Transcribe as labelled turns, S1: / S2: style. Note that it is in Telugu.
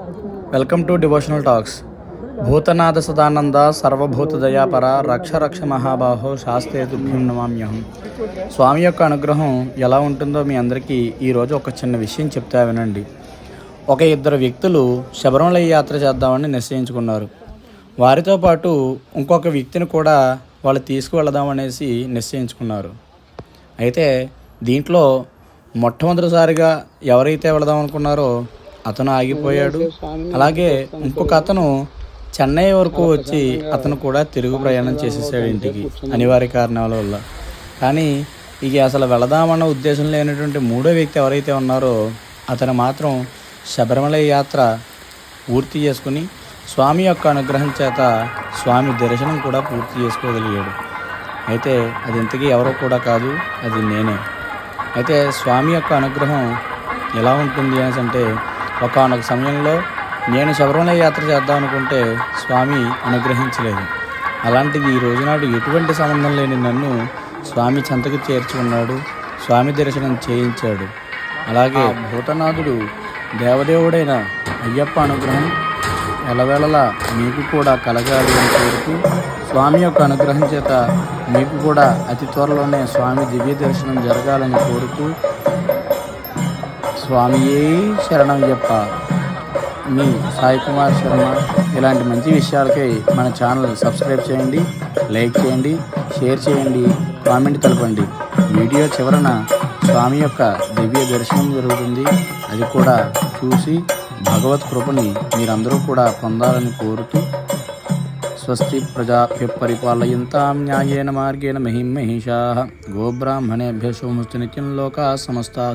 S1: Welcome to devotional talks. భూతనాథ సదానంద సర్వభూత దయాపర రక్ష రక్ష మహాబాహో శాస్త్రే తుభ్యం నమామ్యహం. స్వామి యొక్క అనుగ్రహం ఎలా ఉంటుందో మీ అందరికీ ఈరోజు ఒక చిన్న విషయం చెప్తా వినండి. ఒక ఇద్దరు వ్యక్తులు శబరిమల యాత్ర చేద్దామని నిశ్చయించుకున్నారు. వారితో పాటు ఇంకొక వ్యక్తిని కూడా వాళ్ళు తీసుకువెళదామనేసి నిశ్చయించుకున్నారు. అయితే దీంట్లో మొట్టమొదటిసారిగా ఎవరైతే వెళదాం అనుకున్నారో అతను ఆగిపోయాడు. అలాగే ఇంకొక అతను చెన్నై వరకు వచ్చి అతను కూడా తిరుగు ప్రయాణం చేసేసాడు ఇంటికి అనివార్య కారణాల వల్ల. కానీ ఇక అసలు వెళదామన్న ఉద్దేశం లేనటువంటి మూడో వ్యక్తి ఎవరైతే ఉన్నారో అతను మాత్రం శబరిమల యాత్ర పూర్తి చేసుకుని స్వామి యొక్క అనుగ్రహం చేత స్వామి దర్శనం కూడా పూర్తి చేసుకోగలిగాడు. అయితే అది ఇంతకీ ఎవరో కూడా కాదు, అది నేనే. అయితే స్వామి యొక్క అనుగ్రహం ఎలా ఉంటుంది అనేసి అంటే, ఒకానొక సమయంలో నేను శబరిమల యాత్ర చేద్దాం అనుకుంటే స్వామి అనుగ్రహించలేదు. అలాంటిది ఈ రోజునాడు ఎటువంటి సంబంధం లేని నన్ను స్వామి చెంతకు చేర్చుకున్నాడు, స్వామి దర్శనం చేయించాడు. అలాగే భూతనాథుడు దేవదేవుడైన అయ్యప్ప అనుగ్రహం ఎలవేళలా మీకు కూడా కలగాలి అని కోరుతూ, స్వామి యొక్క అనుగ్రహం చేత మీకు కూడా అతి త్వరలోనే స్వామి దివ్య దర్శనం జరగాలని కోరుతూ, స్వామియే శరణమయ్యప్ప. మీ సాయి కుమార్ శర్మ. ఇలాంటి మంచి విషయాలకై మన ఛానల్ సబ్స్క్రైబ్ చేయండి, లైక్ చేయండి, షేర్ చేయండి, కామెంట్ తెలపండి. వీడియో చివరన స్వామి యొక్క దివ్య దర్శనం జరుగుతుంది. అది కూడా చూసి భగవత్ కృపని మీరందరూ కూడా పొందాలని కోరుతూ, స్వస్తి ప్రజాభ్యః పరిపాలయంతాం న్యాయేన మార్గేణ మహిం మహిషాః. గోబ్రాహ్మణేభ్యः శుభమస్తు. నిత్యం లోకాః సమస్తాః